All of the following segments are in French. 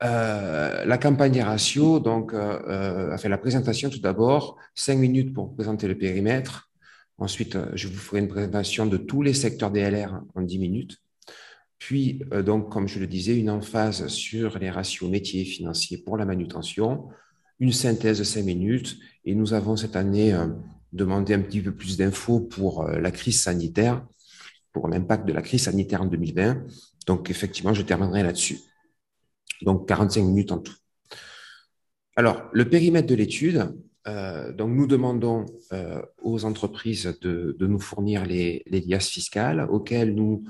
La campagne ratio, donc, a fait la présentation tout d'abord, 5 minutes pour présenter le périmètre. Ensuite, je vous ferai une présentation de tous les secteurs DLR en 10 minutes. Puis, donc, comme je le disais, une emphase sur les ratios métiers et financiers pour la manutention, une synthèse de 5 minutes. Et nous avons cette année demandé un petit peu plus d'infos pour la crise sanitaire, pour l'impact de la crise sanitaire en 2020. Donc, effectivement, je terminerai là-dessus. Donc, 45 minutes en tout. Alors, le périmètre de l'étude, donc nous demandons aux entreprises de nous fournir les liasses fiscales auxquelles nous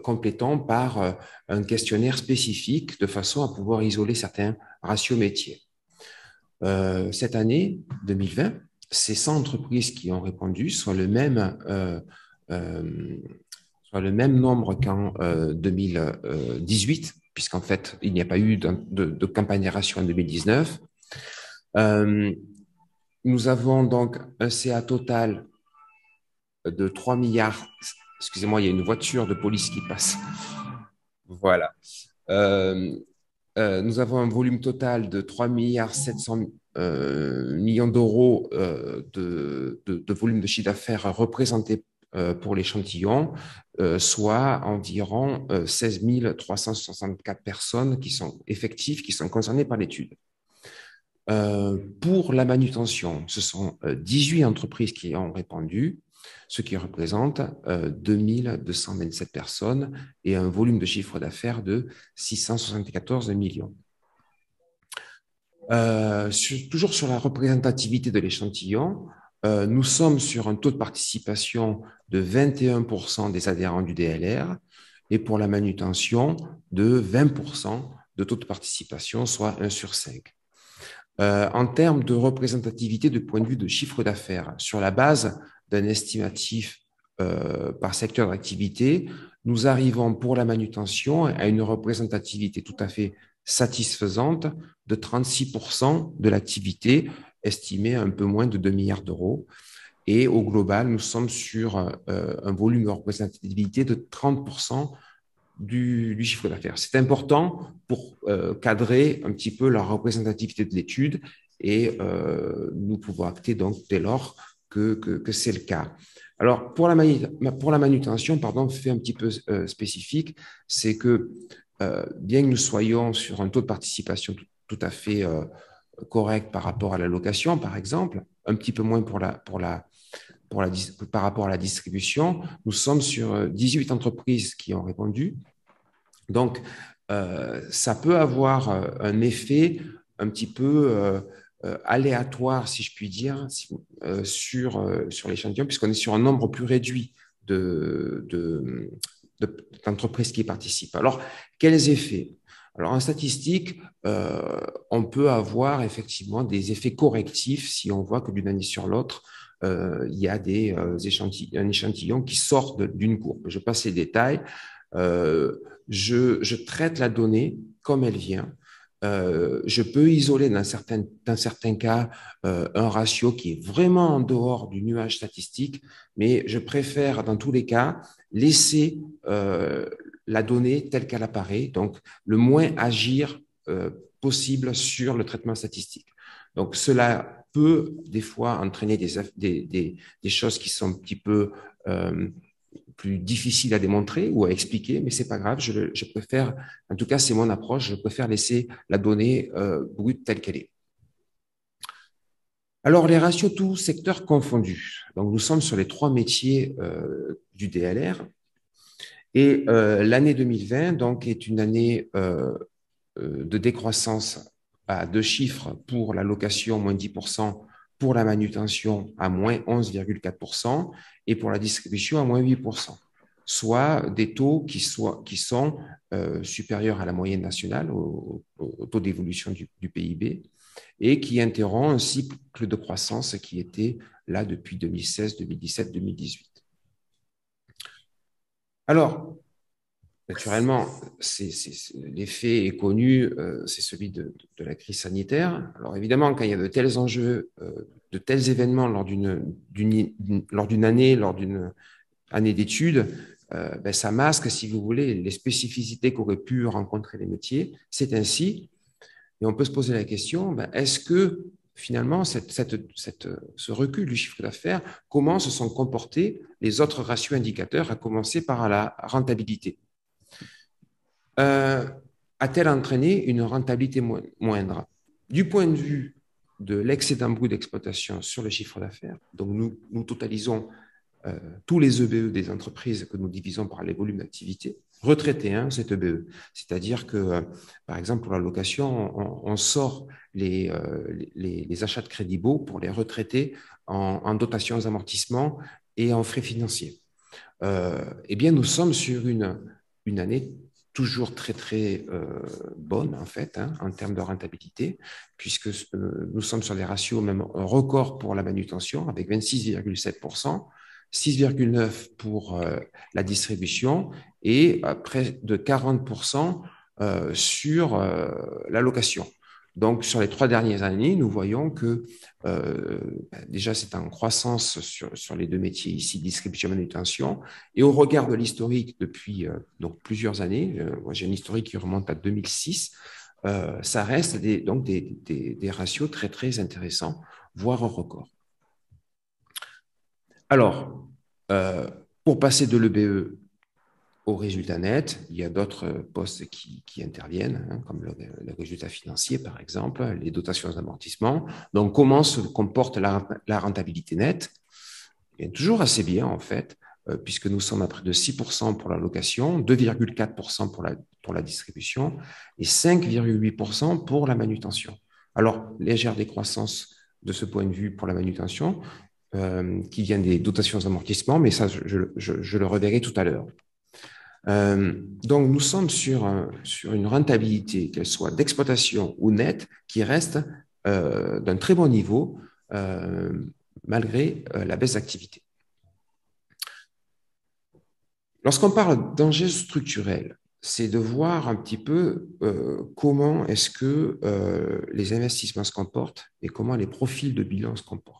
complétons par un questionnaire spécifique de façon à pouvoir isoler certains ratios métiers. Cette année 2020, c'est 100 entreprises qui ont répondu, euh, soit le même nombre qu'en 2018, puisqu'en fait, il n'y a pas eu de campagne ratio en 2019. Euh, Nous avons donc un CA total de 3 milliards. Excusez-moi, il y a une voiture de police qui passe. Voilà. Euh, nous avons un volume total de 3 milliards 700 millions d'euros de volume de chiffre d'affaires représenté pour l'échantillon, soit environ 16 364 personnes qui sont effectives, qui sont concernées par l'étude. Pour la manutention, ce sont 18 entreprises qui ont répondu, ce qui représente 2227 personnes et un volume de chiffre d'affaires de 674 millions. Toujours sur la représentativité de l'échantillon, nous sommes sur un taux de participation de 21% des adhérents du DLR et pour la manutention de 20% de taux de participation, soit 1 sur 5. En termes de représentativité de point de vue de chiffre d'affaires, sur la base d'un estimatif par secteur d'activité, nous arrivons pour la manutention à une représentativité tout à fait satisfaisante de 36% de l'activité, estimée à un peu moins de 2 milliards d'euros. Et au global, nous sommes sur un volume de représentativité de 30% du chiffre d'affaires. C'est important pour cadrer un petit peu la représentativité de l'étude et nous pouvons acter donc dès lors que c'est le cas. Alors, pour la manutention, pardon, fait un petit peu spécifique, c'est que bien que nous soyons sur un taux de participation tout à fait correct par rapport à la location, par exemple, un petit peu moins par rapport à la distribution, nous sommes sur 18 entreprises qui ont répondu. Donc, ça peut avoir un effet un petit peu aléatoire, si je puis dire, sur l'échantillon, puisqu'on est sur un nombre plus réduit d'entreprises qui participent. Alors, quels effets? Alors, en statistique, on peut avoir effectivement des effets correctifs si on voit que d'une année sur l'autre, il y a un échantillon qui sort d'une courbe. Je passe les détails. Je traite la donnée comme elle vient. Je peux isoler dans certains cas un ratio qui est vraiment en dehors du nuage statistique, mais je préfère dans tous les cas laisser la donnée telle qu'elle apparaît, donc le moins agir possible sur le traitement statistique. Donc cela peut des fois entraîner des choses qui sont un petit peu plus difficiles à démontrer ou à expliquer, mais c'est pas grave, je préfère, en tout cas c'est mon approche, je préfère laisser la donnée brute telle qu'elle est. Alors les ratios tous secteurs confondus. Donc nous sommes sur les 3 métiers du DLR et l'année 2020 donc est une année de décroissance à 2 chiffres pour la location, moins 10%, pour la manutention à moins 11,4% et pour la distribution à moins 8%, soit des taux qui sont supérieurs à la moyenne nationale, au taux d'évolution du PIB, et qui interrompt un cycle de croissance qui était là depuis 2016, 2017, 2018. Alors, naturellement, l'effet est connu, c'est celui de la crise sanitaire. Alors évidemment, quand il y a de tels enjeux, de tels événements lors d'une année, lors d'une année d'études, ben, ça masque, si vous voulez, les spécificités qu'auraient pu rencontrer les métiers. C'est ainsi. Et on peut se poser la question, est-ce que finalement, ce recul du chiffre d'affaires, comment se sont comportés les autres ratios indicateurs, à commencer par la rentabilité? A-t-elle entraîné une rentabilité moindre? Du point de vue de l'excédent brut d'exploitation sur le chiffre d'affaires, donc nous totalisons tous les EBE des entreprises que nous divisons par les volumes d'activité, retraité, hein, cet EBE. C'est-à-dire que, par exemple, pour la location, on sort les achats de crédit beau pour les retraités en dotations aux amortissements et en frais financiers. Eh bien, nous sommes sur une année toujours très, très bonne, en fait, hein, en termes de rentabilité, puisque nous sommes sur des ratios même records pour la manutention, avec 26,7%, 6,9% pour la distribution et près de 40% sur la location. Donc, sur les 3 dernières années, nous voyons que déjà, c'est en croissance sur les 2 métiers ici, distribution et manutention. Et au regard de l'historique depuis donc plusieurs années, moi j'ai un historique qui remonte à 2006, ça reste donc des ratios très, très intéressants, voire un record. Alors, pour passer de l'EBE au résultat net, il y a d'autres postes qui interviennent, hein, comme le résultat financier, par exemple, les dotations d'amortissement. Donc, comment se comporte la rentabilité nette? Eh bien, toujours assez bien, en fait, puisque nous sommes à près de 6% pour la location, 2,4% pour la distribution et 5,8% pour la manutention. Alors, légère décroissance de ce point de vue pour la manutention, qui vient des dotations d'amortissement, mais ça, je le reverrai tout à l'heure. Donc, nous sommes sur une rentabilité, qu'elle soit d'exploitation ou nette, qui reste d'un très bon niveau malgré la baisse d'activité. Lorsqu'on parle d'enjeux structurels, c'est de voir un petit peu comment est-ce que les investissements se comportent et comment les profils de bilan se comportent.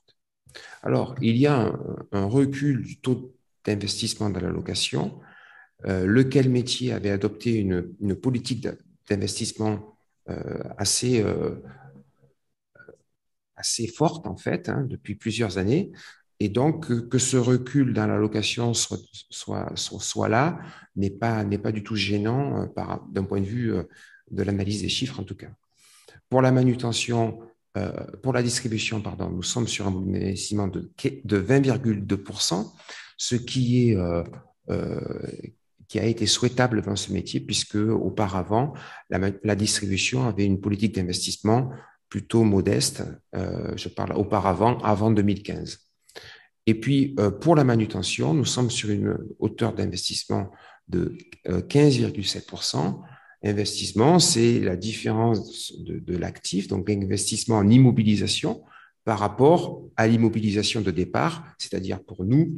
Alors, il y a un recul du taux d'investissement dans la location, lequel métier avait adopté une politique d'investissement assez forte, en fait, hein, depuis plusieurs années. Et donc, que ce recul dans la location soit là n'est pas du tout gênant d'un point de vue de l'analyse des chiffres, en tout cas. Pour la manutention, pour la distribution, pardon, nous sommes sur un investissement de 20,2%, ce qui a été souhaitable dans ce métier, puisque auparavant, la distribution avait une politique d'investissement plutôt modeste. Je parle auparavant, avant 2015. Et puis, pour la manutention, nous sommes sur une hauteur d'investissement de 15,7%. Investissement, c'est la différence de l'actif, donc l'investissement en immobilisation par rapport à l'immobilisation de départ, c'est-à-dire pour nous,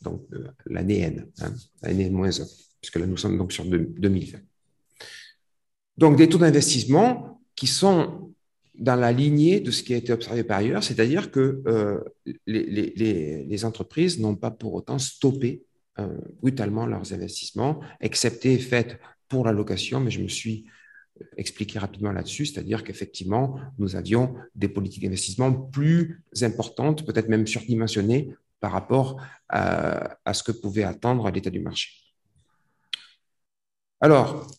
donc l'année N, hein, l'année -1, puisque là nous sommes donc sur 2020. Donc des taux d'investissement qui sont dans la lignée de ce qui a été observé par ailleurs, c'est-à-dire que les entreprises n'ont pas pour autant stoppé brutalement leurs investissements, excepté fait pour la location, mais je me suis expliqué rapidement là-dessus, c'est-à-dire qu'effectivement, nous avions des politiques d'investissement plus importantes, peut-être même surdimensionnées par rapport à ce que pouvait attendre l'état du marché. Alors,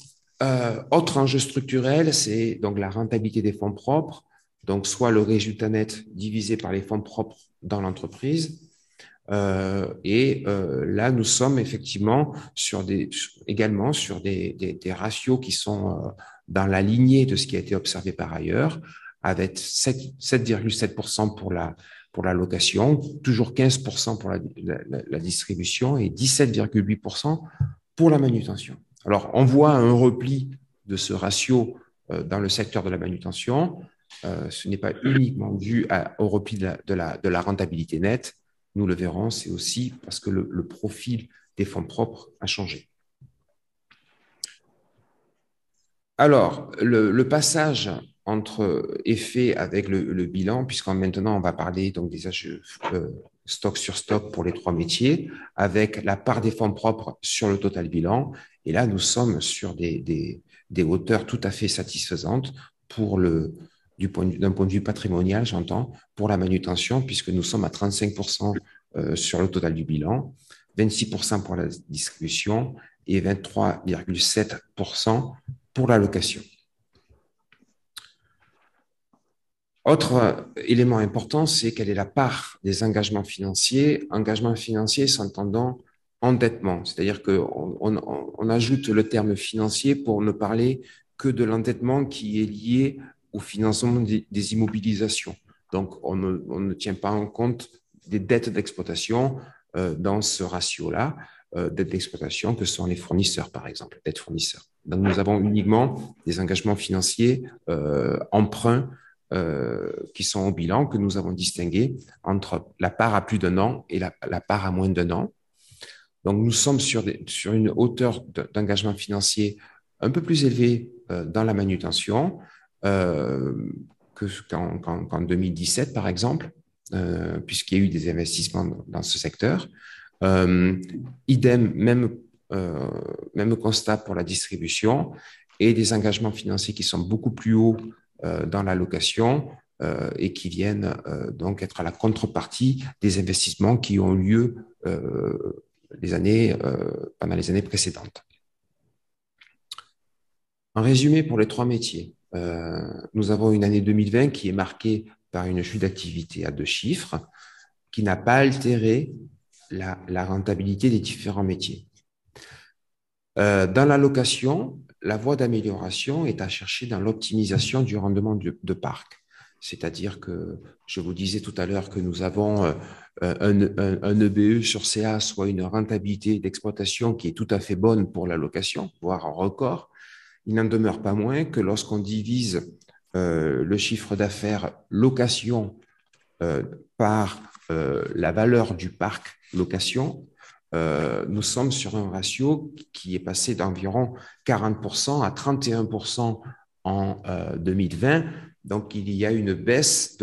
autre enjeu structurel, c'est donc la rentabilité des fonds propres, donc soit le résultat net divisé par les fonds propres dans l'entreprise. Là, nous sommes effectivement également sur des ratios qui sont dans la lignée de ce qui a été observé par ailleurs, avec 7,7% pour la location, toujours 15% pour la distribution et 17,8% pour la manutention. Alors, on voit un repli de ce ratio dans le secteur de la manutention. Ce n'est pas uniquement dû au repli de la rentabilité nette. Nous le verrons, c'est aussi parce que le profil des fonds propres a changé. Alors, le passage entre effet avec le bilan, puisqu'en maintenant on va parler donc des achats stock sur stock pour les 3 métiers, avec la part des fonds propres sur le total bilan. Et là, nous sommes sur des des hauteurs tout à fait satisfaisantes pour d'un point de vue patrimonial, j'entends, pour la manutention, puisque nous sommes à 35% sur le total du bilan, 26% pour la distribution et 23,7% pour la location. Autre élément important, c'est quelle est la part des engagements financiers s'entendant endettement, c'est-à-dire qu'on ajoute le terme financier pour ne parler que de l'endettement qui est lié au financement des immobilisations. Donc, on ne tient pas en compte des dettes d'exploitation dans ce ratio-là, dettes d'exploitation que sont les fournisseurs, par exemple, dettes fournisseurs. Donc, nous avons uniquement des engagements financiers, emprunts, qui sont au bilan, que nous avons distingués entre la part à plus d'un an et la part à moins d'un an. Donc, nous sommes sur une hauteur d'engagement financier un peu plus élevée dans la manutention qu'en 2017, par exemple, puisqu'il y a eu des investissements dans ce secteur. Idem, même constat pour la distribution et des engagements financiers qui sont beaucoup plus hauts dans la location et qui viennent donc être à la contrepartie des investissements qui ont lieu pendant les années précédentes. En résumé, pour les trois métiers, nous avons une année 2020 qui est marquée par une chute d'activité à 2 chiffres qui n'a pas altéré la rentabilité des différents métiers. Dans la location, la voie d'amélioration est à chercher dans l'optimisation du rendement de parc. C'est-à-dire que je vous disais tout à l'heure que nous avons un EBE sur CA, soit une rentabilité d'exploitation qui est tout à fait bonne pour la location, voire un record. Il n'en demeure pas moins que lorsqu'on divise le chiffre d'affaires location par la valeur du parc location, nous sommes sur un ratio qui est passé d'environ 40% à 31% en 2020. Donc, il y a une baisse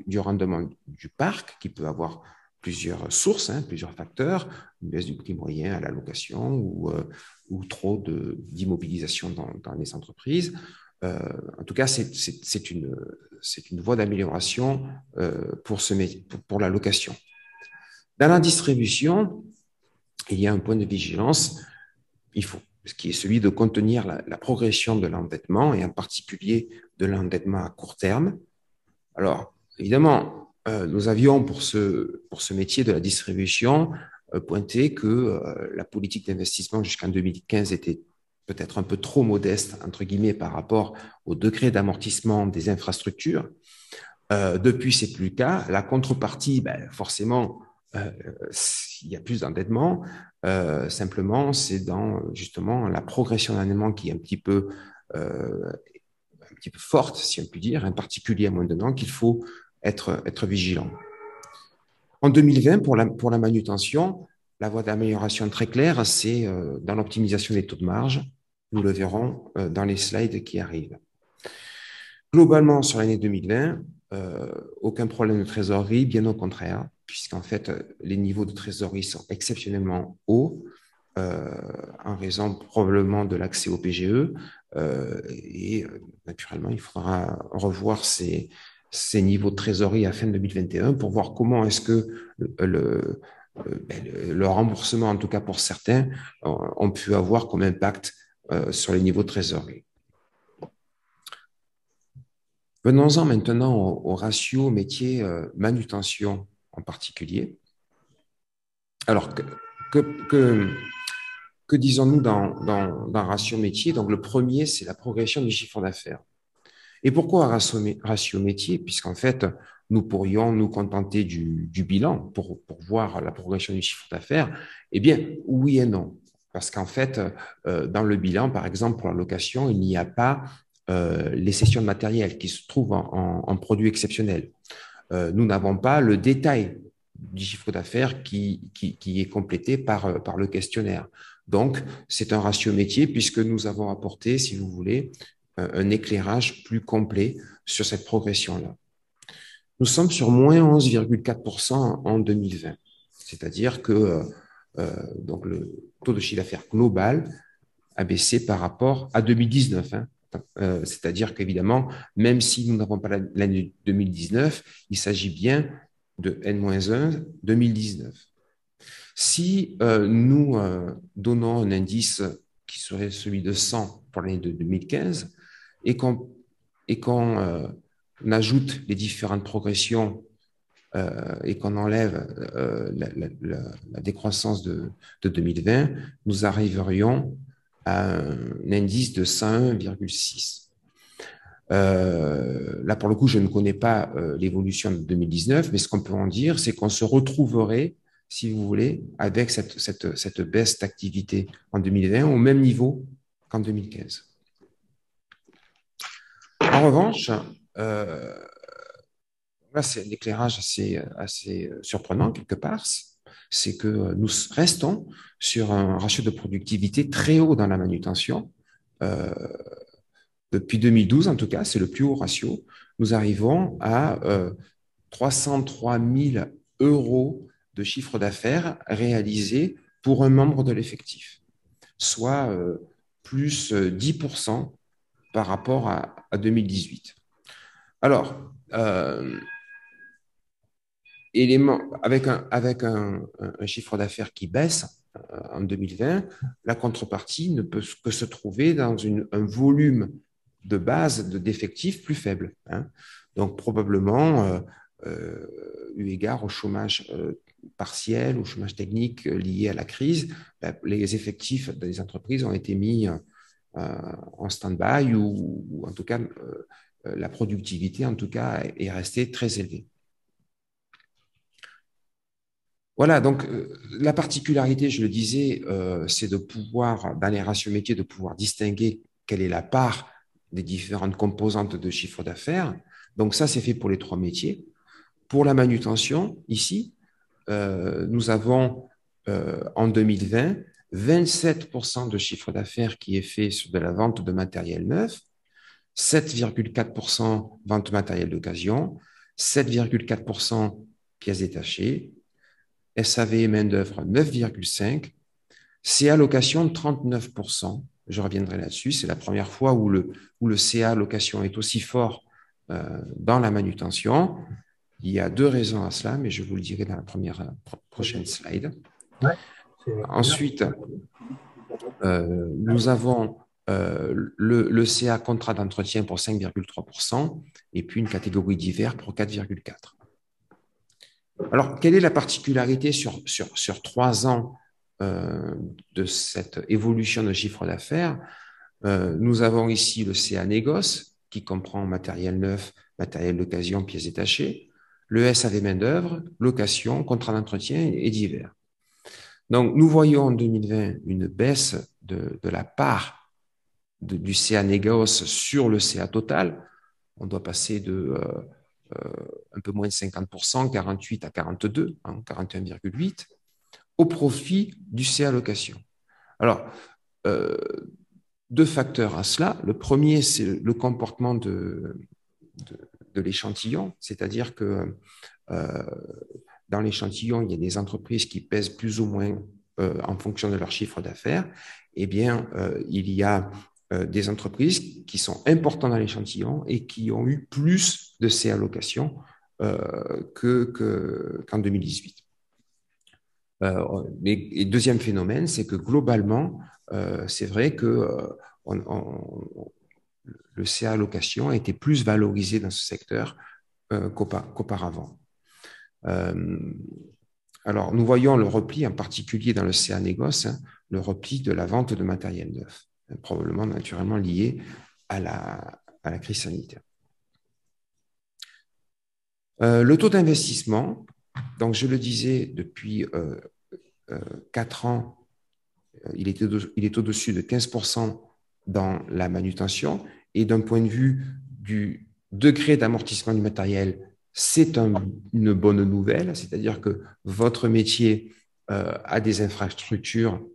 du rendement du parc qui peut avoir plusieurs sources, plusieurs facteurs, une baisse du prix moyen à la location ou trop d'immobilisation dans les entreprises. En tout cas, c'est une voie d'amélioration pour la location. Dans la distribution, il y a un point de vigilance, qui est celui de contenir la progression de l'endettement et en particulier de l'endettement à court terme. Alors, évidemment, nous avions pour ce métier de la distribution pointé que la politique d'investissement jusqu'en 2015 était peut-être un peu trop modeste, entre guillemets, par rapport au degré d'amortissement des infrastructures. Depuis, c'est plus le cas. La contrepartie, forcément, il y a plus d'endettement. Simplement, c'est dans justement la progression d'endettement qui est un petit peu forte, si on peut dire, en particulier à moins d'un an, qu'il faut être vigilant. En 2020, pour la manutention, la voie d'amélioration très claire, c'est dans l'optimisation des taux de marge. Nous le verrons dans les slides qui arrivent. Globalement, sur l'année 2020, aucun problème de trésorerie, bien au contraire, puisqu'en fait, les niveaux de trésorerie sont exceptionnellement hauts, en raison probablement de l'accès au PGE, et naturellement, il faudra revoir ces niveaux de trésorerie à fin 2021 pour voir comment est-ce que le remboursement, en tout cas pour certains, ont pu avoir comme impact sur les niveaux de trésorerie. Venons-en maintenant au ratio métier manutention en particulier. Alors, que disons-nous dans ratio métier? Donc, le premier, c'est la progression du chiffre d'affaires. Et pourquoi ratio métier? Puisqu'en fait, nous pourrions nous contenter du bilan pour voir la progression du chiffre d'affaires. Eh bien, oui et non. Parce qu'en fait, dans le bilan, par exemple, pour la location, il n'y a pas les cessions de matériel qui se trouvent en produits exceptionnels. Nous n'avons pas le détail du chiffre d'affaires qui est complété par le questionnaire. Donc, c'est un ratio métier puisque nous avons apporté, si vous voulez, un éclairage plus complet sur cette progression-là. Nous sommes sur moins 11,4% en 2020, c'est-à-dire que donc le taux de chiffre d'affaires global a baissé par rapport à 2019. Hein. C'est-à-dire qu'évidemment, même si nous n'avons pas l'année 2019, il s'agit bien de N-1 2019. Si nous donnons un indice qui serait celui de 100 pour l'année de 2015 et qu'on ajoute les différentes progressions et qu'on enlève la décroissance de 2020, nous arriverions à un indice de 101,6. Là, pour le coup, je ne connais pas l'évolution de 2019, mais ce qu'on peut en dire, c'est qu'on se retrouverait, si vous voulez, avec cette baisse d'activité en 2020 au même niveau qu'en 2015. En revanche, là, c'est l'éclairage assez surprenant quelque part, c'est que nous restons sur un ratio de productivité très haut dans la manutention. Depuis 2012, en tout cas, c'est le plus haut ratio. Nous arrivons à 303 000 euros de chiffre d'affaires réalisé pour un membre de l'effectif, soit plus 10% par rapport à 2018. Alors, avec un chiffre d'affaires qui baisse en 2020, la contrepartie ne peut que se trouver dans un volume de base d'effectifs plus faible. Hein. Donc, probablement, eu égard au chômage partiel, au chômage technique lié à la crise, les effectifs des entreprises ont été mis en stand-by ou en tout cas, la productivité, en tout cas, est restée très élevée. Voilà, donc la particularité, je le disais, c'est de pouvoir, dans les ratios métiers, de pouvoir distinguer quelle est la part des différentes composantes de chiffre d'affaires. Donc ça, c'est fait pour les trois métiers. Pour la manutention, ici, nous avons en 2020 27% de chiffre d'affaires qui est fait sur de la vente de matériel neuf, 7,4% vente de matériel d'occasion, 7,4% pièces détachées, SAV et main-d'œuvre 9,5%, CA location 39%. Je reviendrai là-dessus. C'est la première fois où le CA location est aussi fort dans la manutention. Il y a deux raisons à cela, mais je vous le dirai dans la prochaine slide. Ouais, ensuite, nous avons le CA contrat d'entretien pour 5,3% et puis une catégorie divers pour 4,4%. Alors, quelle est la particularité sur 3 ans de cette évolution de chiffre d'affaires? Nous avons ici le CA négoce, qui comprend matériel neuf, matériel d'occasion, pièces détachées, le SAV main-d'œuvre, location, contrat d'entretien et divers. Donc, nous voyons en 2020 une baisse de la part du CA négoce sur le CA total. On doit passer de un peu moins de 50%, 48 à 42, hein, 41,8, au profit du CA location. Alors, deux facteurs à cela. Le premier, c'est le comportement de l'échantillon, c'est-à-dire que dans l'échantillon, il y a des entreprises qui pèsent plus ou moins en fonction de leur chiffre d'affaires. Eh bien, il y a des entreprises qui sont importantes dans l'échantillon et qui ont eu plus de CA location qu'en 2018. Et deuxième phénomène, c'est que globalement, c'est vrai que le CA location a été plus valorisé dans ce secteur qu'auparavant. Alors, nous voyons le repli, en particulier dans le CA négoce, hein, le repli de la vente de matériel neuf, probablement naturellement lié à la crise sanitaire. Le taux d'investissement, donc je le disais, depuis 4 ans, il est au-dessus de 15% dans la manutention, et d'un point de vue du degré d'amortissement du matériel, c'est une bonne nouvelle, c'est-à-dire que votre métier a des infrastructures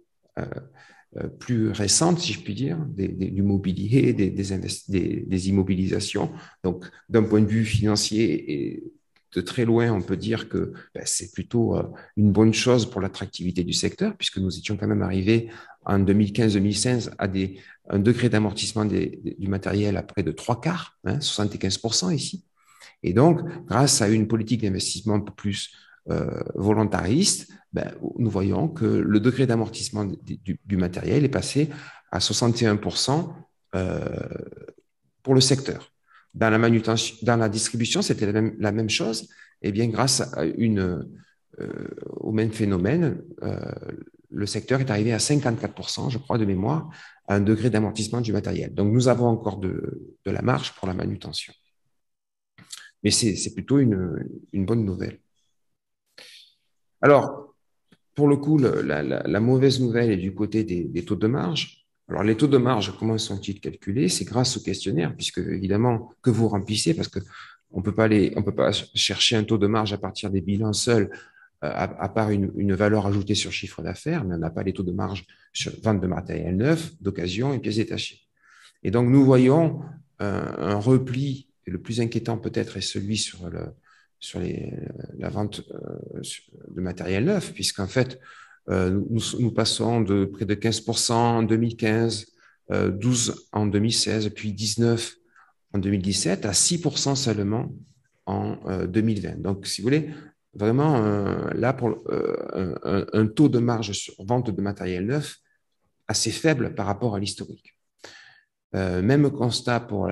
plus récentes, si je puis dire, du mobilier, des immobilisations. Donc, d'un point de vue financier et de très loin, on peut dire que c'est plutôt une bonne chose pour l'attractivité du secteur, puisque nous étions quand même arrivés en 2015-2016 à un degré d'amortissement du matériel à près de 3/4, 75% ici. Et donc, grâce à une politique d'investissement un peu plus volontariste, ben, nous voyons que le degré d'amortissement du matériel est passé à 61% pour le secteur. Dans la manutention, dans la distribution, c'était la même chose. Et bien, grâce à au même phénomène, le secteur est arrivé à 54%, je crois, de mémoire, à un degré d'amortissement du matériel. Donc, nous avons encore de la marge pour la manutention. Mais c'est plutôt une bonne nouvelle. Alors, pour le coup, la mauvaise nouvelle est du côté des taux de marge. Alors, les taux de marge, comment sont-ils calculés? C'est grâce au questionnaire, puisque évidemment, que vous remplissez, parce que on peut pas chercher un taux de marge à partir des bilans seuls, à part une valeur ajoutée sur chiffre d'affaires, mais on n'a pas les taux de marge sur vente de matériel neuf, d'occasion et pièces détachées. Et donc, nous voyons un repli, et le plus inquiétant peut-être est celui sur la vente de matériel neuf, puisqu'en fait, nous passons de près de 15% en 2015, 12 en 2016, puis 19 en 2017, à 6% seulement en 2020. Donc, si vous voulez, vraiment, là, pour un taux de marge sur vente de matériel neuf assez faible par rapport à l'historique. Même constat pour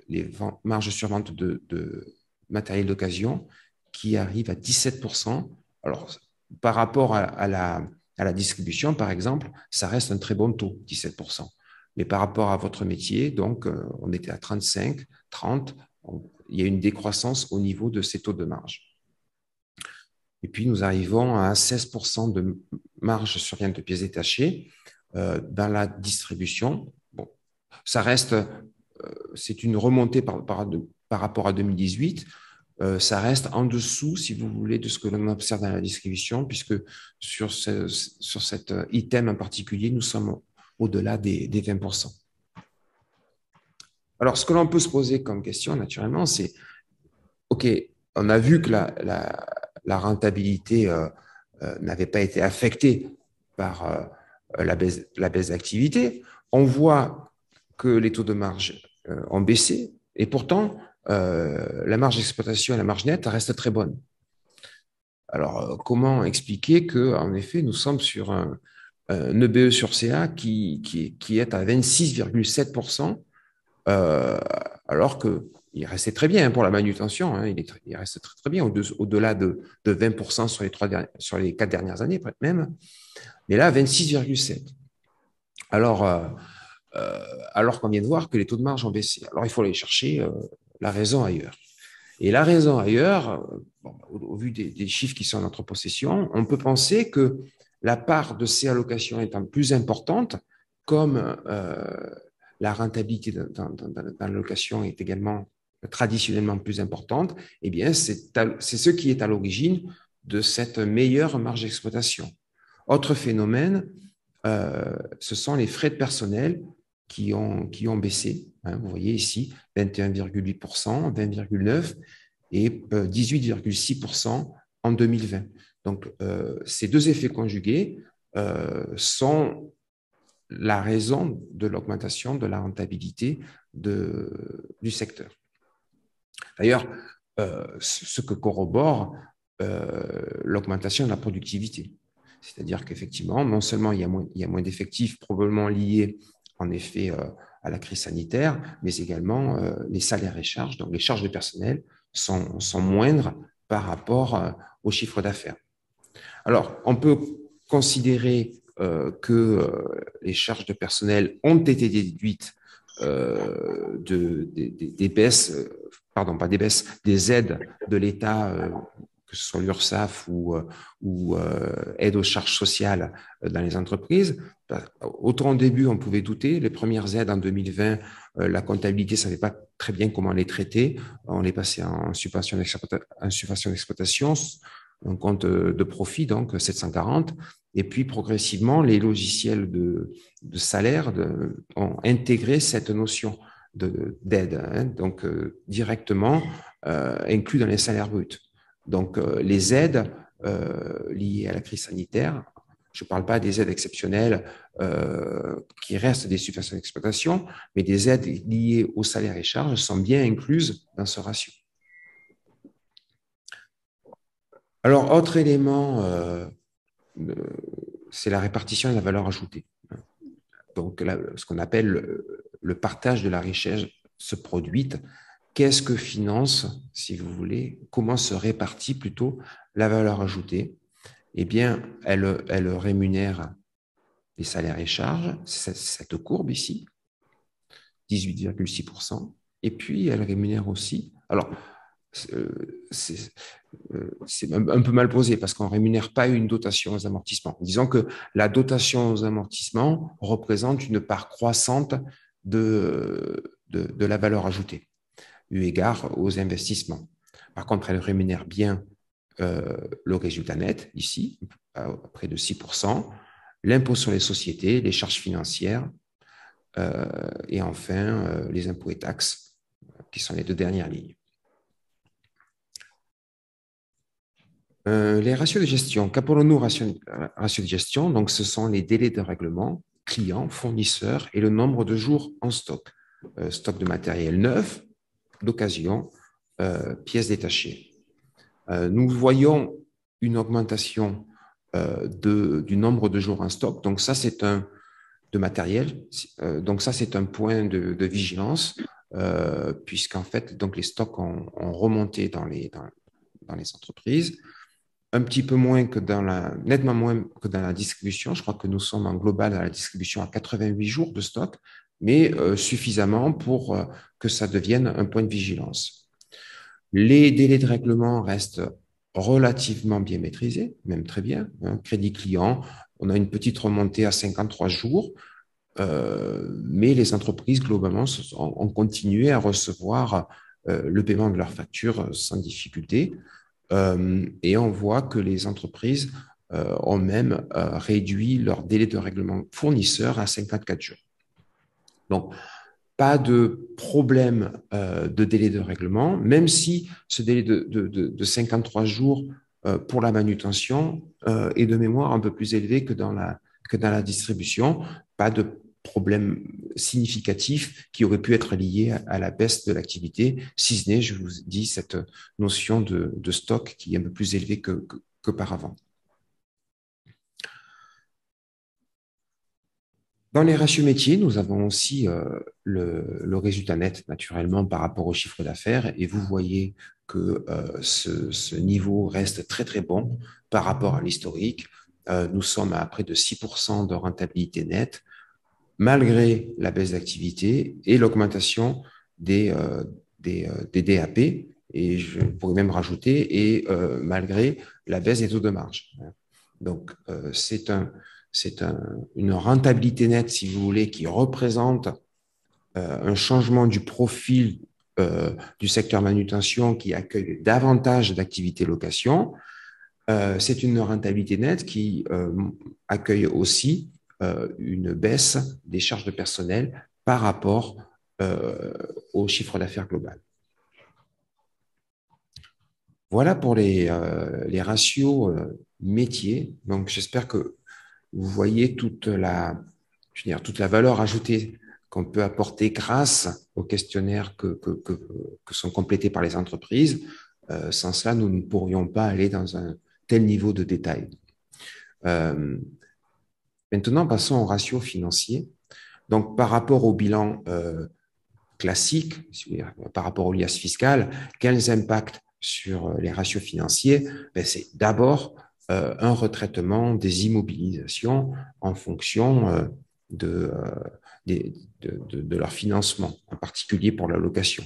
les marges sur vente de matériel d'occasion qui arrive à 17%. Alors, par rapport à la distribution, par exemple, ça reste un très bon taux, 17%. Mais par rapport à votre métier, donc, on était à 35, 30. Il y a une décroissance au niveau de ces taux de marge. Et puis, nous arrivons à 16% de marge sur vente de pièces détachées dans la distribution. Bon, ça reste, c'est une remontée par rapport à 2018. Ça reste en dessous, si vous voulez, de ce que l'on observe dans la distribution, puisque sur cet item en particulier, nous sommes au-delà des 20%. Alors, ce que l'on peut se poser comme question, naturellement, c'est, OK, on a vu que la rentabilité n'avait pas été affectée par la baisse d'activité. On voit que les taux de marge ont baissé, et pourtant, la marge d'exploitation et la marge nette restent très bonnes. Alors, comment expliquer qu'en effet, nous sommes sur un EBE sur CA qui est à 26,7%, alors qu'il restait très bien pour la manutention, hein, il reste très, très bien, au-delà de 20% sur les 4 dernières années même, mais là, 26,7%. Alors qu'on vient de voir que les taux de marge ont baissé. Alors, il faut aller chercher la raison ailleurs. Et la raison ailleurs, au vu des chiffres qui sont en notre possession, on peut penser que la part de ces allocations étant plus importante, comme la rentabilité dans l'allocation est également traditionnellement plus importante, eh bien, c'est ce qui est à l'origine de cette meilleure marge d'exploitation. Autre phénomène, ce sont les frais de personnel qui ont baissé. Hein, vous voyez ici, 21,8%, 20,9% et 18,6% en 2020. Donc, ces deux effets conjugués sont la raison de l'augmentation de la rentabilité du secteur. D'ailleurs, ce que corrobore l'augmentation de la productivité. C'est-à-dire qu'effectivement, non seulement il y a moins d'effectifs probablement liés en effet à la crise sanitaire, mais également les salaires et charges, donc les charges de personnel sont moindres par rapport au chiffre d'affaires. Alors, on peut considérer que les charges de personnel ont été déduites des baisses, pardon, pas des baisses, des aides de l'État, que ce soit l'URSSAF ou aide aux charges sociales dans les entreprises. Autant au début, on pouvait douter. Les premières aides en 2020, la comptabilité ne savait pas très bien comment les traiter. On les passait en subvention d'exploitation, un compte de profit, donc 740. Et puis, progressivement, les logiciels de salaire ont intégré cette notion d'aide, hein, donc directement inclus dans les salaires bruts. Donc, les aides liées à la crise sanitaire, Je ne parle pas des aides exceptionnelles qui restent des subventions d'exploitation, mais des aides liées aux salaires et charges sont bien incluses dans ce ratio. Alors, autre élément, c'est la répartition de la valeur ajoutée. Donc, là, ce qu'on appelle le partage de la richesse produite. Qu'est-ce que finance, si vous voulez, comment se répartit plutôt la valeur ajoutée? Eh bien, elle rémunère les salaires et charges, c'est cette courbe ici, 18,6%. Et puis, elle rémunère aussi, alors, c'est un peu mal posé parce qu'on ne rémunère pas une dotation aux amortissements. Disons que la dotation aux amortissements représente une part croissante de la valeur ajoutée, eu égard aux investissements. Par contre, elle rémunère bien le résultat net, ici, à près de 6%, l'impôt sur les sociétés, les charges financières, et enfin les impôts et taxes, qui sont les deux dernières lignes. Les ratios de gestion. Qu'appelons-nous ratios de gestion? Donc, ce sont les délais de règlement, clients, fournisseurs et le nombre de jours en stock. Stock de matériel neuf, d'occasion, pièces détachées. Nous voyons une augmentation du nombre de jours en stock. Donc, ça, c'est de matériel. Donc, ça, c'est un point de vigilance, puisqu'en fait, donc, les stocks ont remonté dans les entreprises. Un petit peu moins que nettement moins que dans la distribution. Je crois que nous sommes en global à la distribution à 88 jours de stock, mais suffisamment pour que ça devienne un point de vigilance. Les délais de règlement restent relativement bien maîtrisés, même très bien. Crédit client, on a une petite remontée à 53 jours, mais les entreprises, globalement, ont continué à recevoir le paiement de leurs factures sans difficulté. Et on voit que les entreprises ont même réduit leur délai de règlement fournisseur à 54 jours. Donc, pas de problème de délai de règlement, même si ce délai de 53 jours pour la manutention est de mémoire un peu plus élevé que dans la distribution. Pas de problème significatif qui aurait pu être lié à la baisse de l'activité, si ce n'est, je vous dis, cette notion de stock qui est un peu plus élevée qu'auparavant. Dans les ratios métiers, nous avons aussi le résultat net, naturellement, par rapport au chiffre d'affaires. Et vous voyez que ce niveau reste très, très bon par rapport à l'historique. Nous sommes à près de 6% de rentabilité nette, malgré la baisse d'activité et l'augmentation des DAP. Et je pourrais même rajouter, et malgré la baisse des taux de marge. Donc, c'est une rentabilité nette, si vous voulez, qui représente un changement du profil du secteur manutention qui accueille davantage d'activités location. C'est une rentabilité nette qui accueille aussi une baisse des charges de personnel par rapport au chiffre d'affaires global. Voilà pour les ratios métiers. Donc, j'espère que vous voyez toute la valeur ajoutée qu'on peut apporter grâce aux questionnaires que sont complétés par les entreprises. Sans cela, nous ne pourrions pas aller dans un tel niveau de détail. Maintenant, passons au ratio financier. Donc, par rapport au bilan classique, par rapport au liasse fiscal, quels impacts sur les ratios financiers? C'est d'abord un retraitement des immobilisations en fonction de leur financement, en particulier pour la location.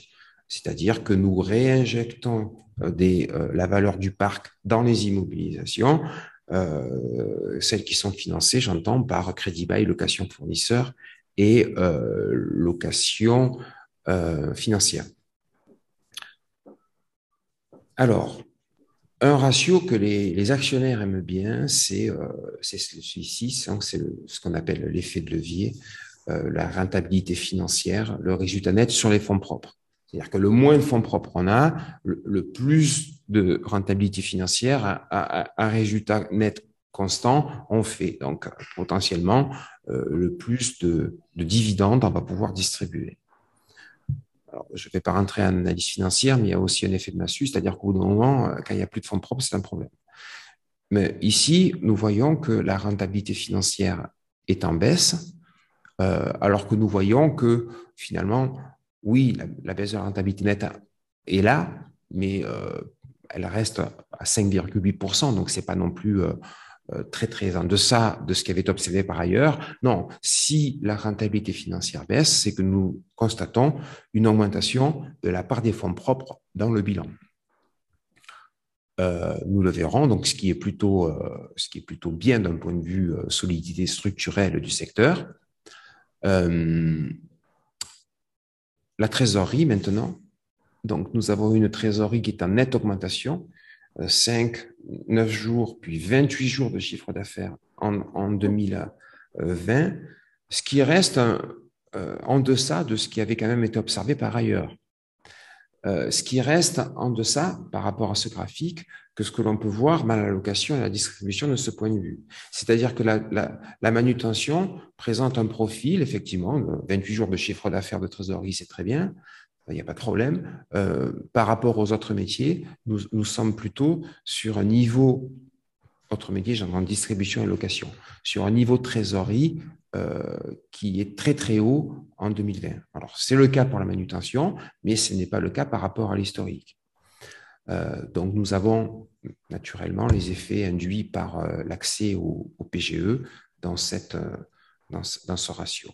C'est-à-dire que nous réinjectons la valeur du parc dans les immobilisations, celles qui sont financées, j'entends, par crédit bail, location fournisseur et location financière. Alors, un ratio que les actionnaires aiment bien, c'est celui-ci, c'est ce qu'on appelle l'effet de levier, la rentabilité financière, le résultat net sur les fonds propres. C'est-à-dire que le moins de fonds propres on a, le plus de rentabilité financière, un résultat net constant, on fait donc potentiellement le plus de dividendes on va pouvoir distribuer. Alors, je ne vais pas rentrer en analyse financière, mais il y a aussi un effet de massue, c'est-à-dire qu'au bout d'un moment, quand il n'y a plus de fonds propres, c'est un problème. Mais ici, nous voyons que la rentabilité financière est en baisse, alors que nous voyons que finalement, oui, la baisse de la rentabilité nette est là, mais elle reste à 5,8%, donc c'est pas non plus très très en deçà de ce qui avait été observé par ailleurs. Non, si la rentabilité financière baisse, c'est que nous constatons une augmentation de la part des fonds propres dans le bilan. Nous le verrons, donc ce qui est plutôt bien d'un point de vue solidité structurelle du secteur. La trésorerie maintenant. Donc, nous avons une trésorerie qui est en nette augmentation, 5, 9 jours, puis 28 jours de chiffre d'affaires en 2020, ce qui reste en deçà de ce qui avait quand même été observé par ailleurs. Ce qui reste en deçà par rapport à ce graphique que ce que l'on peut voir dans l'allocation et la distribution de ce point de vue. C'est-à-dire que la manutention présente un profil, effectivement, 28 jours de chiffre d'affaires de trésorerie, c'est très bien, il n'y a pas de problème. Par rapport aux autres métiers, nous sommes plutôt sur un niveau, autres métiers, j'entends distribution et location, sur un niveau de trésorerie qui est très très haut en 2020. Alors, c'est le cas pour la manutention, mais ce n'est pas le cas par rapport à l'historique. Donc, nous avons naturellement les effets induits par l'accès au PGE dans ce ratio.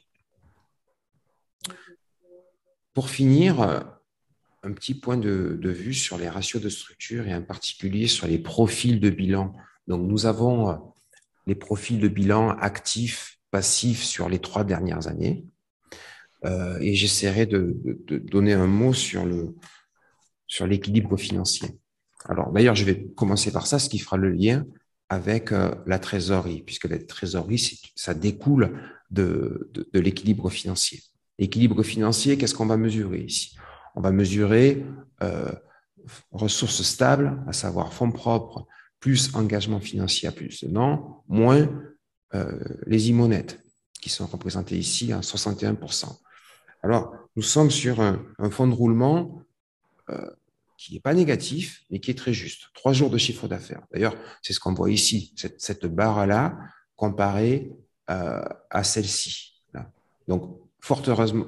Pour finir, un petit point de vue sur les ratios de structure et en particulier sur les profils de bilan. Donc, nous avons les profils de bilan actifs, passifs sur les 3 dernières années. Et j'essaierai de donner un mot sur l'équilibre financier. Alors, d'ailleurs, je vais commencer par ça, ce qui fera le lien avec la trésorerie, puisque la trésorerie, ça découle de l'équilibre financier. L'équilibre financier, qu'est-ce qu'on va mesurer ici? On va mesurer ressources stables, à savoir fonds propres, plus engagement financier à plus de non, moins les IMO-nettes, qui sont représentés ici à 61%. Alors, nous sommes sur un fonds de roulement qui n'est pas négatif, mais qui est très juste. 3 jours de chiffre d'affaires. D'ailleurs, c'est ce qu'on voit ici, cette barre-là, comparée à celle-ci. Donc, fort heureusement,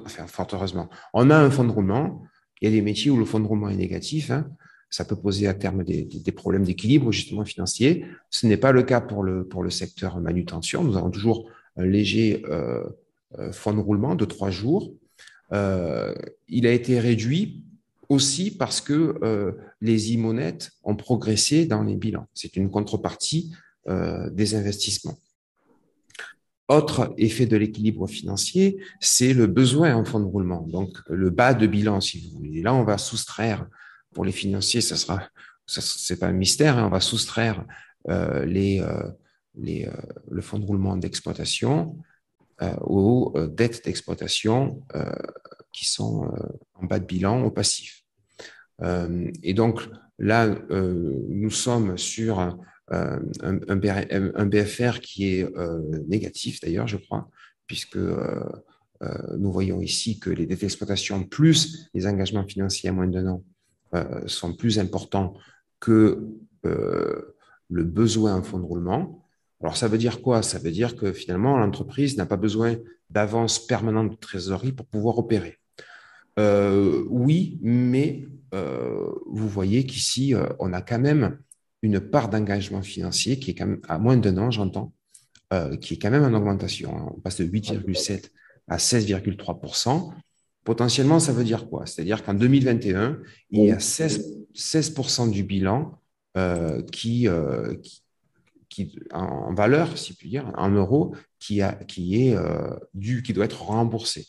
on a un fonds de roulement. Il y a des métiers où le fonds de roulement est négatif. Hein. Ça peut poser à terme des problèmes d'équilibre, justement, financier. Ce n'est pas le cas pour le secteur manutention. Nous avons toujours un léger fonds de roulement de 3 jours. Il a été réduit aussi parce que les IMO-nettes ont progressé dans les bilans. C'est une contrepartie des investissements. Autre effet de l'équilibre financier, c'est le besoin en fonds de roulement, donc le bas de bilan, si vous voulez. Et là, on va soustraire, pour les financiers, c'est pas un mystère, hein, on va soustraire le fonds de roulement d'exploitation aux dettes d'exploitation qui sont en bas de bilan au passif. Et donc là, nous sommes sur un BFR qui est négatif d'ailleurs, je crois, puisque nous voyons ici que les dettes d'exploitation plus les engagements financiers à moins d'un an sont plus importants que le besoin en fonds de roulement. Alors, ça veut dire quoi? Ça veut dire que finalement, l'entreprise n'a pas besoin d'avance permanente de trésorerie pour pouvoir opérer. Oui, mais vous voyez qu'ici, on a quand même une part d'engagement financier qui est quand même à moins d'un an, j'entends, qui est quand même en augmentation. On passe de 8,7 à 16,3%. Potentiellement, ça veut dire quoi? C'est-à-dire qu'en 2021, il y a 16% du bilan qui en valeur, si je puis dire, en euros, qui doit être remboursé.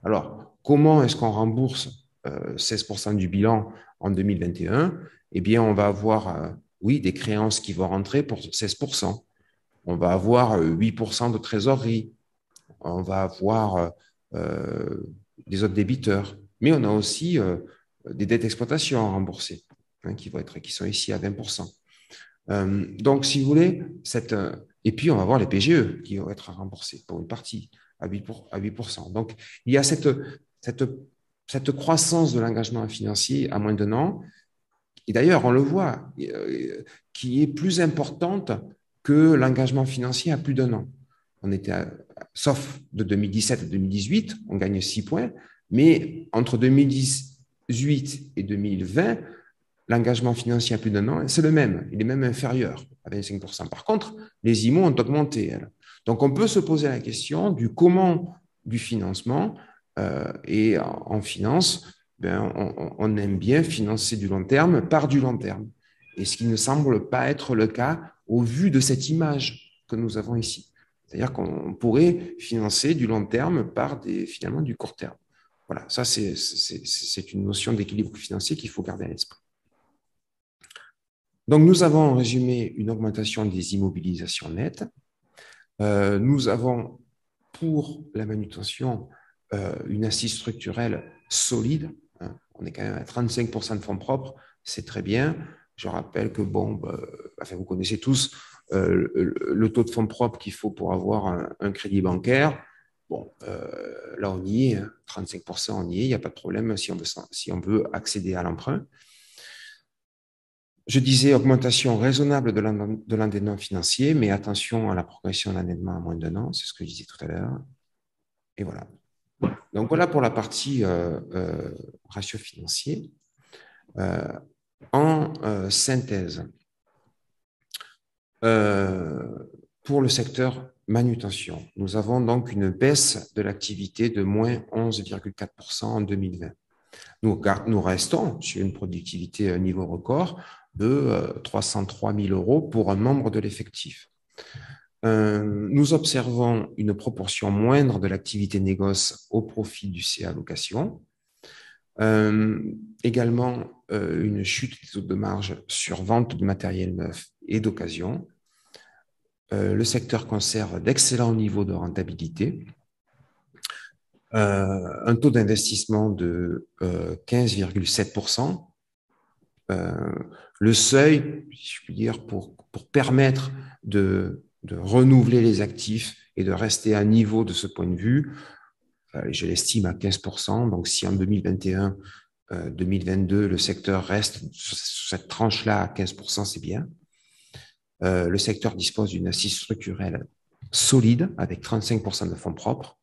Alors, comment est-ce qu'on rembourse 16% du bilan en 2021? Eh bien, on va avoir, oui, des créances qui vont rentrer pour 16%. On va avoir 8% de trésorerie. On va avoir des autres débiteurs. Mais on a aussi des dettes d'exploitation à rembourser, hein, qui sont ici à 20%. Donc, si vous voulez, et puis on va voir les PGE qui vont être remboursés pour une partie à 8%. Donc, il y a cette, cette croissance de l'engagement financier à moins d'un an, et d'ailleurs, on le voit, qui est plus importante que l'engagement financier à plus d'un an. On était, sauf de 2017 à 2018, on gagne 6 points, mais entre 2018 et 2020, l'engagement financier à plus d'un an, c'est le même, il est même inférieur à 25%. Par contre, les IMO ont augmenté, elles. Donc, on peut se poser la question du comment du financement, et en finance, ben, on aime bien financer du long terme par du long terme. Et ce qui ne semble pas être le cas au vu de cette image que nous avons ici. C'est-à-dire qu'on pourrait financer du long terme par finalement du court terme. Voilà, ça c'est une notion d'équilibre financier qu'il faut garder à l'esprit. Donc, nous avons en résumé une augmentation des immobilisations nettes. Nous avons pour la manutention une assise structurelle solide. Hein. On est quand même à 35% de fonds propres, c'est très bien. Je rappelle que, bon, enfin, vous connaissez tous le taux de fonds propres qu'il faut pour avoir un crédit bancaire. Bon, là, on y est, hein, 35%, on y est, il n'y a pas de problème si on veut accéder à l'emprunt. Je disais augmentation raisonnable de l'endettement financier, mais attention à la progression de l'endettement à moins d'un an, c'est ce que je disais tout à l'heure. Et voilà. Donc voilà pour la partie ratio financier. En synthèse, pour le secteur manutention, nous avons donc une baisse de l'activité de moins 11,4% en 2020. Nous restons sur une productivité niveau record de 303 000 euros pour un membre de l'effectif. Nous observons une proportion moindre de l'activité négoce au profit du CA location. Également, une chute des taux de marge sur vente de matériel neuf et d'occasion. Le secteur conserve d'excellents niveaux de rentabilité. Un taux d'investissement de 15,7%. Le seuil, si je puis dire, pour permettre de renouveler les actifs et de rester à niveau de ce point de vue, je l'estime à 15%. Donc, si en 2021, 2022, le secteur reste sur cette tranche-là à 15%, c'est bien. Le secteur dispose d'une assise structurelle solide avec 35% de fonds propres.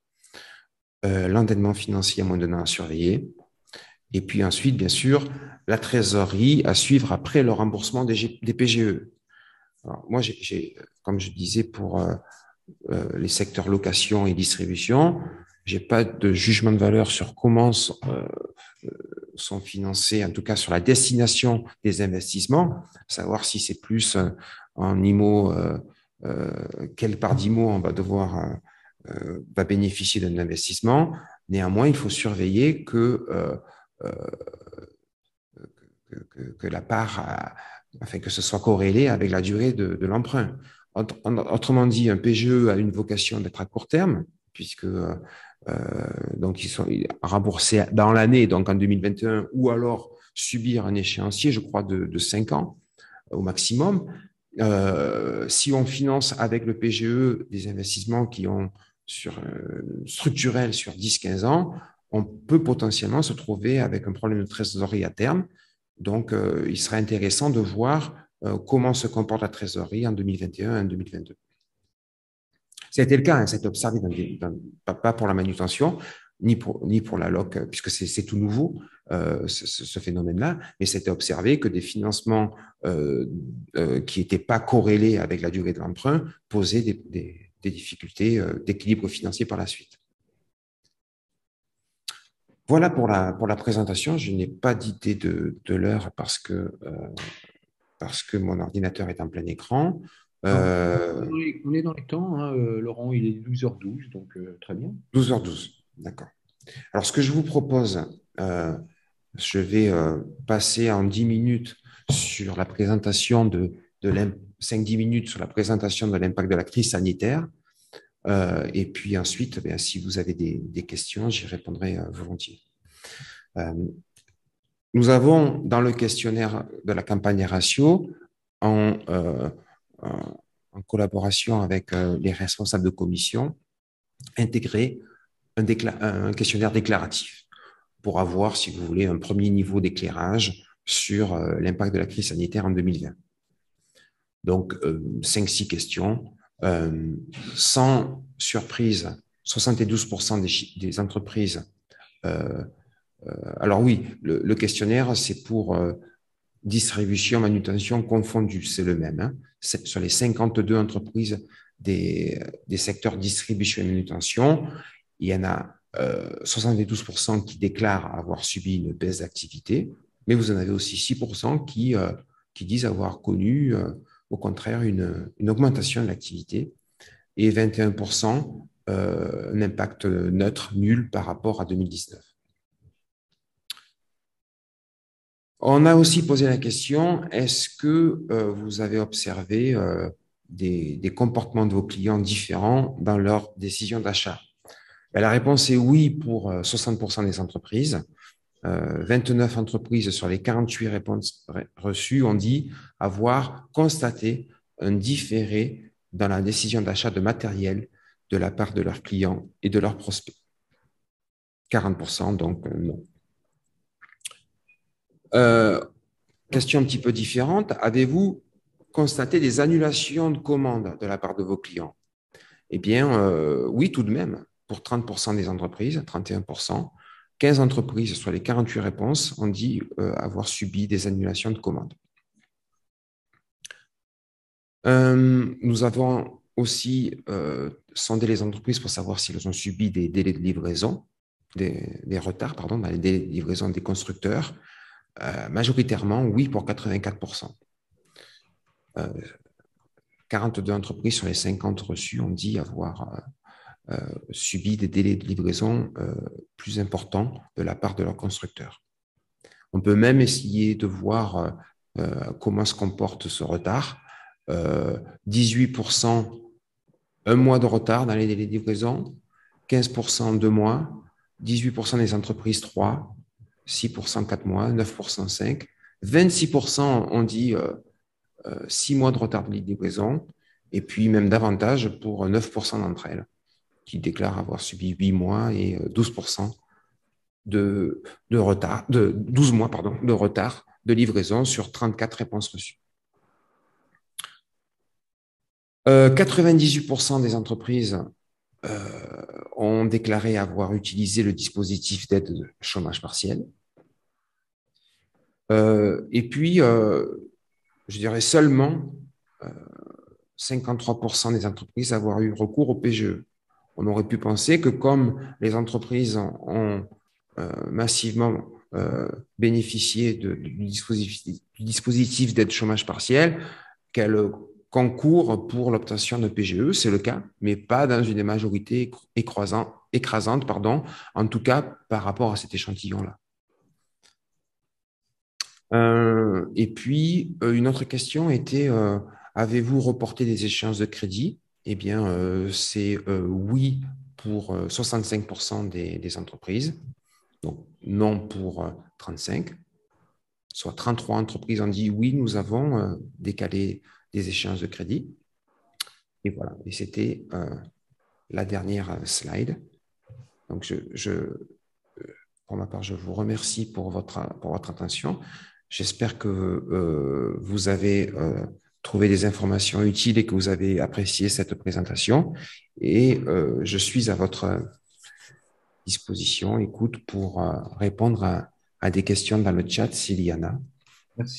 L'endettement financier à moins d'un an à surveiller. Et puis ensuite, bien sûr, la trésorerie à suivre après le remboursement des PGE. Alors, moi, comme je disais, pour les secteurs location et distribution, j'ai pas de jugement de valeur sur comment sont financés, en tout cas sur la destination des investissements, savoir si c'est plus en IMO, quelle part d'IMO on va devoir va bénéficier d'un investissement. Néanmoins, il faut surveiller que la part, afin que ce soit corrélé avec la durée de l'emprunt. Autrement dit, un PGE a une vocation d'être à court terme, puisque donc ils sont remboursés dans l'année, donc en 2021, ou alors subir un échéancier, je crois, de 5 ans au maximum. Si on finance avec le PGE des investissements qui ont structurels sur 10-15 ans, on peut potentiellement se trouver avec un problème de trésorerie à terme. Donc, il serait intéressant de voir comment se comporte la trésorerie en 2021 et en 2022. C'était le cas, hein, c'était observé pas pour la manutention, ni pour la loc, puisque c'est tout nouveau, ce phénomène-là, mais c'était observé que des financements qui n'étaient pas corrélés avec la durée de l'emprunt posaient des difficultés d'équilibre financier par la suite. Voilà pour la présentation. Je n'ai pas d'idée de l'heure parce que mon ordinateur est en plein écran. On est dans les temps, hein, Laurent, il est 12h12, donc très bien. 12h12, d'accord. Alors, ce que je vous propose, je vais passer en 10 minutes sur la présentation 5-10 minutes sur la présentation de l'impact de la crise sanitaire. Et puis ensuite, si vous avez des questions, j'y répondrai volontiers. Nous avons dans le questionnaire de la campagne ratio en collaboration avec les responsables de commission, intégrer un questionnaire déclaratif pour avoir, si vous voulez, un premier niveau d'éclairage sur l'impact de la crise sanitaire en 2020. Donc, 5-6 questions. Sans surprise, 72% des entreprises. Alors oui, le questionnaire, c'est pour distribution, manutention confondue, c'est le même. Hein. Sur les 52 entreprises des secteurs distribution et manutention, il y en a 72% qui déclarent avoir subi une baisse d'activité, mais vous en avez aussi 6% qui disent avoir connu, au contraire, une augmentation de l'activité, et 21% un impact neutre, nul par rapport à 2019. On a aussi posé la question, est-ce que vous avez observé des comportements de vos clients différents dans leur décision d'achat? La réponse est oui pour 60% des entreprises. 29 entreprises sur les 48 réponses reçues ont dit avoir constaté un différé dans la décision d'achat de matériel de la part de leurs clients et de leurs prospects. 40%, donc non. Question un petit peu différente. Avez-vous constaté des annulations de commandes de la part de vos clients? Eh bien, oui, tout de même, pour 30% des entreprises, 31%. 15 entreprises sur les 48 réponses ont dit avoir subi des annulations de commandes. Nous avons aussi sondé les entreprises pour savoir si elles ont subi des délais de livraison, des retards, pardon, dans les délais de livraison des constructeurs. Majoritairement, oui, pour 84%. 42 entreprises sur les 50 reçues ont dit avoir subi des délais de livraison plus importants de la part de leurs constructeurs. On peut même essayer de voir comment se comporte ce retard. 18% un mois de retard dans les délais de livraison, 15% 2 mois, 18% des entreprises 3, 6% 4 mois, 9% 5, 26% ont dit 6 mois de retard de livraison, et puis même davantage pour 9% d'entre elles qui déclarent avoir subi 8 mois et 12% de retard, de 12 mois pardon, de retard de livraison sur 34 réponses reçues. 98% des entreprises ont déclaré avoir utilisé le dispositif d'aide de chômage partiel. Et puis, je dirais seulement 53% des entreprises avoir eu recours au PGE. On aurait pu penser que comme les entreprises ont massivement bénéficié du dispositif d'aide chômage partiel, qu'elles concourent pour l'obtention de PGE, c'est le cas, mais pas dans une majorité écrasante, en tout cas par rapport à cet échantillon-là. Et puis, une autre question était, avez-vous reporté des échéances de crédit? Eh bien, c'est oui pour 65% des entreprises, donc non pour 35%, soit 33 entreprises ont dit oui, nous avons décalé des échéances de crédit. Et voilà, et c'était la dernière slide. Donc, pour ma part, je vous remercie pour votre attention. J'espère que vous avez trouvé des informations utiles et que vous avez apprécié cette présentation. Et je suis à votre disposition, écoute, pour répondre à des questions dans le chat s'il y en a. Merci.